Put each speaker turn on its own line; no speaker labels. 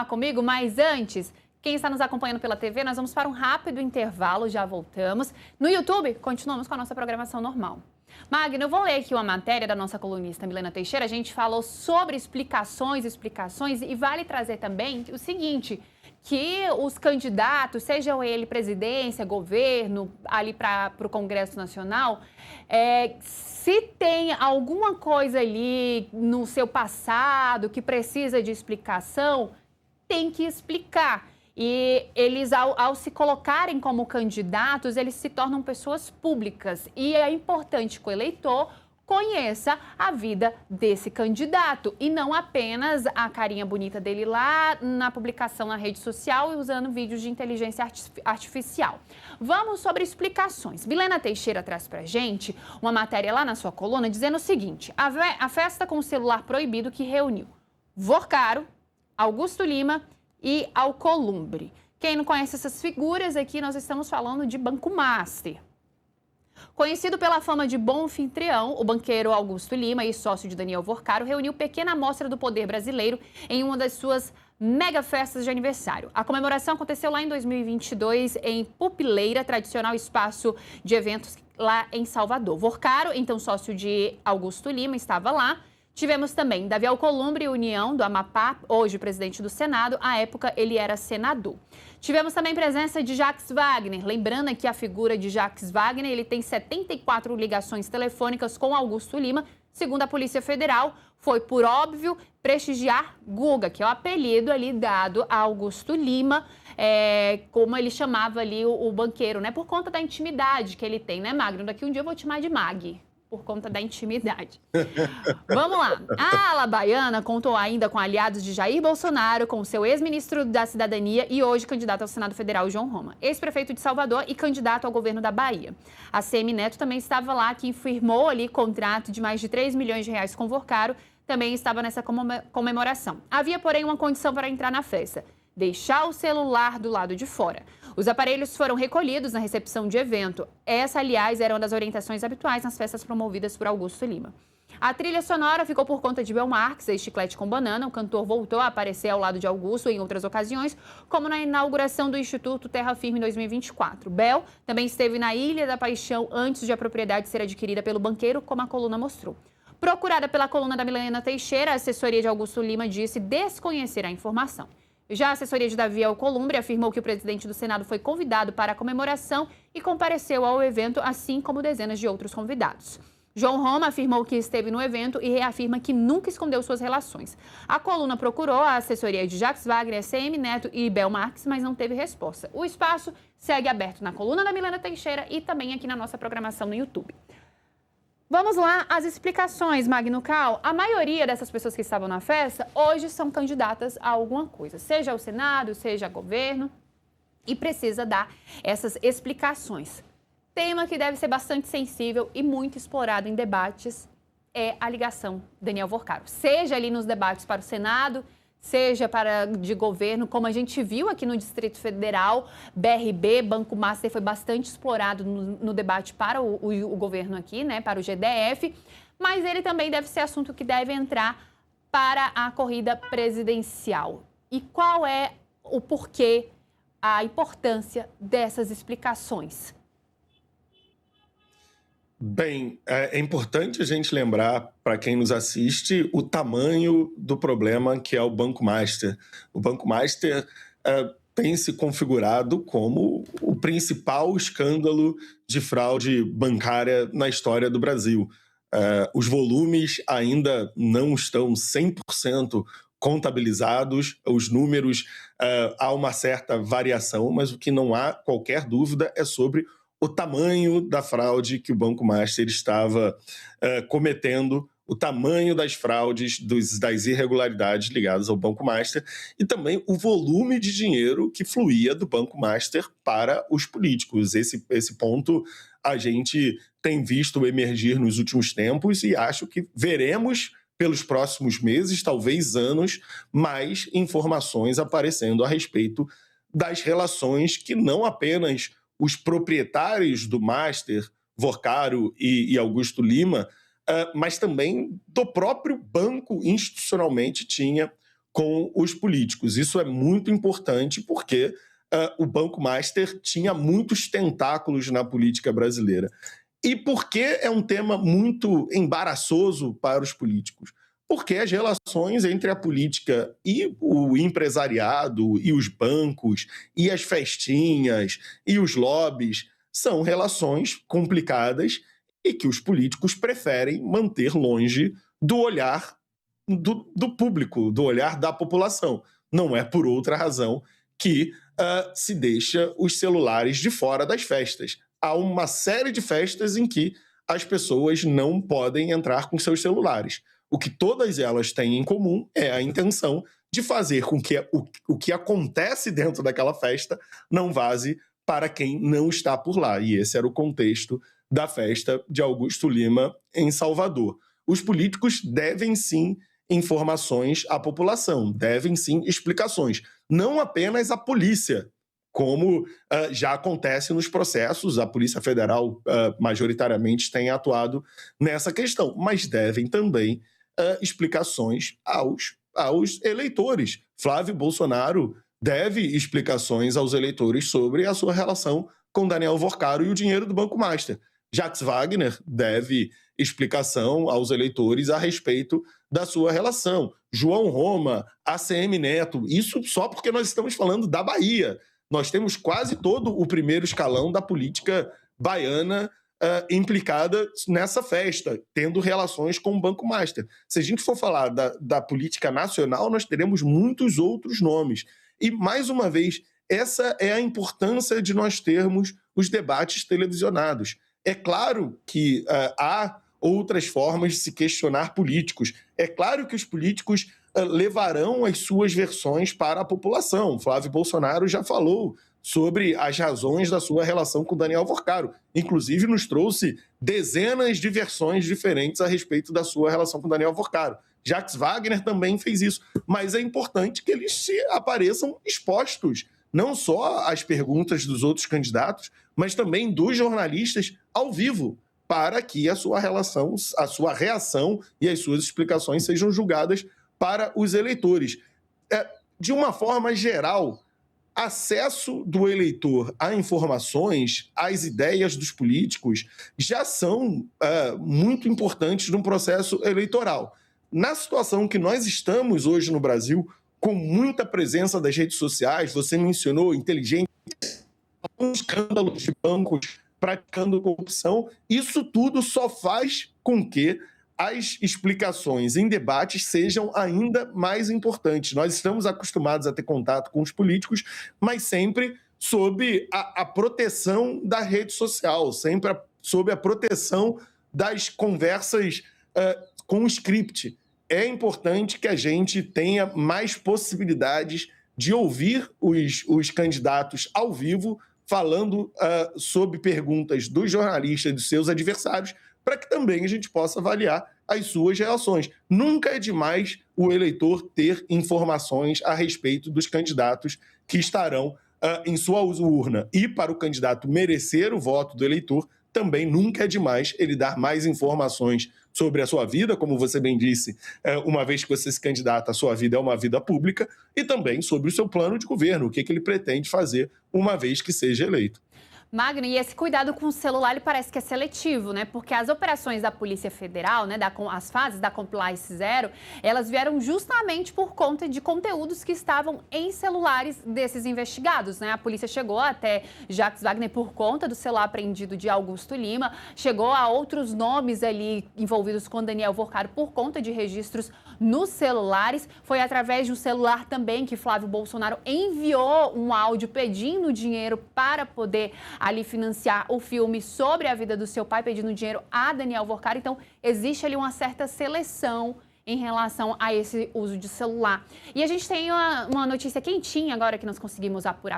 comigo, mas antes, quem está nos acompanhando pela TV, nós vamos para um rápido intervalo, já voltamos. No YouTube, continuamos com a nossa programação normal. Magno, eu vou ler aqui uma matéria da nossa colunista Milena Teixeira. A gente falou sobre explicações, e vale trazer também o seguinte, que os candidatos, sejam ele presidência, governo, ali para o Congresso Nacional, se tem alguma coisa ali no seu passado que precisa de explicação, tem que explicar. E eles, ao se colocarem como candidatos, eles se tornam pessoas públicas. E é importante que o eleitor conheça a vida desse candidato e não apenas a carinha bonita dele lá na publicação na rede social e usando vídeos de inteligência artificial. Vamos sobre explicações. Milena Teixeira traz pra gente uma matéria lá na sua coluna dizendo o seguinte: a festa com o celular proibido que reuniu Vorcaro, Augusto Lima e Alcolumbre. Quem não conhece essas figuras aqui, nós estamos falando de Banco Master. Conhecido pela fama de bom anfitrião, o banqueiro Augusto Lima e sócio de Daniel Vorcaro reuniu pequena amostra do poder brasileiro em uma das suas mega festas de aniversário. A comemoração aconteceu lá em 2022 em Pupileira, tradicional espaço de eventos lá em Salvador. Vorcaro, então sócio de Augusto Lima, estava lá. Tivemos também Davi Alcolumbre, União do Amapá, hoje presidente do Senado, à época ele era senador. Tivemos também presença de Jacques Wagner, lembrando que a figura de Jacques Wagner, ele tem 74 ligações telefônicas com Augusto Lima, segundo a Polícia Federal, foi por óbvio prestigiar Guga, que é o apelido ali dado a Augusto Lima, como ele chamava ali o banqueiro, né, por conta da intimidade que ele tem, né, Magno? Daqui um dia eu vou te chamar de Mag, por conta da intimidade. Vamos lá. A ala baiana contou ainda com aliados de Jair Bolsonaro, com seu ex-ministro da Cidadania e hoje candidato ao Senado Federal, João Roma, ex-prefeito de Salvador e candidato ao governo da Bahia. A CM Neto também estava lá, que firmou ali contrato de mais de 3 milhões de reais com Vorcaro, também estava nessa comemoração. Havia, porém, uma condição para entrar na festa: deixar o celular do lado de fora. Os aparelhos foram recolhidos na recepção de evento. Essa, aliás, era uma das orientações habituais nas festas promovidas por Augusto Lima. A trilha sonora ficou por conta de Bel Marques, ex-Chiclete com Banana. O cantor voltou a aparecer ao lado de Augusto em outras ocasiões, como na inauguração do Instituto Terra Firme em 2024. Bel também esteve na Ilha da Paixão antes de a propriedade ser adquirida pelo banqueiro, como a coluna mostrou. Procurada pela coluna da Milena Teixeira, a assessoria de Augusto Lima disse desconhecer a informação. Já a assessoria de Davi Alcolumbre afirmou que o presidente do Senado foi convidado para a comemoração e compareceu ao evento, assim como dezenas de outros convidados. João Roma afirmou que esteve no evento e reafirma que nunca escondeu suas relações. A coluna procurou a assessoria de Jacques Wagner, CM Neto e Bel Marques, mas não teve resposta. O espaço segue aberto na coluna da Milena Teixeira e também aqui na nossa programação no YouTube. Vamos lá, as explicações, Magno Cal. A maioria dessas pessoas que estavam na festa hoje são candidatas a alguma coisa, seja ao Senado, seja ao governo, e precisa dar essas explicações. Tema que deve ser bastante sensível e muito explorado em debates é a ligação Daniel Vorcaro. Seja ali nos debates para o Senado, seja para de governo, como a gente viu aqui no Distrito Federal, BRB, Banco Master foi bastante explorado no debate para o governo aqui, né, para o GDF, mas ele também deve ser assunto que deve entrar para a corrida presidencial. E qual é o porquê, a importância dessas explicações?
Bem, é importante a gente lembrar, para quem nos assiste, o tamanho do problema que é o Banco Master. O Banco Master tem se configurado como o principal escândalo de fraude bancária na história do Brasil. Os volumes ainda não estão 100% contabilizados, os números, há uma certa variação, mas o que não há qualquer dúvida é sobre o tamanho da fraude que o Banco Master estava cometendo, o tamanho das fraudes, das irregularidades ligadas ao Banco Master e também o volume de dinheiro que fluía do Banco Master para os políticos. Esse ponto a gente tem visto emergir nos últimos tempos e acho que veremos pelos próximos meses, talvez anos, mais informações aparecendo a respeito das relações que não apenas os proprietários do Master, Vorcaro e Augusto Lima, mas também do próprio banco institucionalmente tinha com os políticos. Isso é muito importante porque o Banco Master tinha muitos tentáculos na política brasileira. E por que é um tema muito embaraçoso para os políticos? Porque as relações entre a política e o empresariado, e os bancos, e as festinhas, e os lobbies, são relações complicadas e que os políticos preferem manter longe do olhar do público, do olhar da população. Não é por outra razão que se deixa os celulares de fora das festas. Há uma série de festas em que as pessoas não podem entrar com seus celulares. O que todas elas têm em comum é a intenção de fazer com que o que acontece dentro daquela festa não vaze para quem não está por lá. E esse era o contexto da festa de Augusto Lima em Salvador. Os políticos devem sim informações à população, devem sim explicações, não apenas à polícia, como já acontece nos processos, a Polícia Federal majoritariamente tem atuado nessa questão, mas devem também explicações aos eleitores. Flávio Bolsonaro deve explicações aos eleitores sobre a sua relação com Daniel Worcaro e o dinheiro do Banco Master. Jacques Wagner deve explicação aos eleitores a respeito da sua relação. João Roma, ACM Neto, isso só porque nós estamos falando da Bahia. Nós temos quase todo o primeiro escalão da política baiana implicada nessa festa, tendo relações com o Banco Master. Se a gente for falar da política nacional, nós teremos muitos outros nomes. E, mais uma vez, essa é a importância de nós termos os debates televisionados. É claro que há outras formas de se questionar políticos. É claro que os políticos levarão as suas versões para a população. Flávio Bolsonaro já falou sobre as razões da sua relação com Daniel Worcaro. Inclusive, nos trouxe dezenas de versões diferentes a respeito da sua relação com Daniel Worcaro. Jacques Wagner também fez isso. Mas é importante que eles se apareçam expostos, não só às perguntas dos outros candidatos, mas também dos jornalistas ao vivo, para que a sua relação, a sua reação e as suas explicações sejam julgadas para os eleitores. De uma forma geral, acesso do eleitor a informações, às ideias dos políticos, já são muito importantes no processo eleitoral. Na situação que nós estamos hoje no Brasil, com muita presença das redes sociais, você mencionou inteligência, um escândalo de bancos praticando corrupção, isso tudo só faz com que as explicações em debates sejam ainda mais importantes. Nós estamos acostumados a ter contato com os políticos, mas sempre sob a proteção da rede social, sempre sob a proteção das conversas com o script. É importante que a gente tenha mais possibilidades de ouvir os candidatos ao vivo, falando sobre perguntas dos jornalistas e dos seus adversários, para que também a gente possa avaliar as suas relações. Nunca é demais o eleitor ter informações a respeito dos candidatos que estarão em sua urna. E para o candidato merecer o voto do eleitor, também nunca é demais ele dar mais informações sobre a sua vida, como você bem disse, uma vez que você se candidata, a sua vida é uma vida pública, e também sobre o seu plano de governo, o que ele pretende fazer uma vez que seja eleito.
Magno, e esse cuidado com o celular, ele parece que é seletivo, né? Porque as operações da Polícia Federal, né, as fases da Compliance Zero, elas vieram justamente por conta de conteúdos que estavam em celulares desses investigados, né? A polícia chegou até Jacques Wagner por conta do celular apreendido de Augusto Lima, chegou a outros nomes ali envolvidos com Daniel Worcaro por conta de registros nos celulares. Foi através de um celular também que Flávio Bolsonaro enviou um áudio pedindo dinheiro para poder ali financiar o filme sobre a vida do seu pai, pedindo dinheiro a Daniel Worcaro. Então, existe ali uma certa seleção em relação a esse uso de celular. E a gente tem uma notícia quentinha agora que nós conseguimos apurar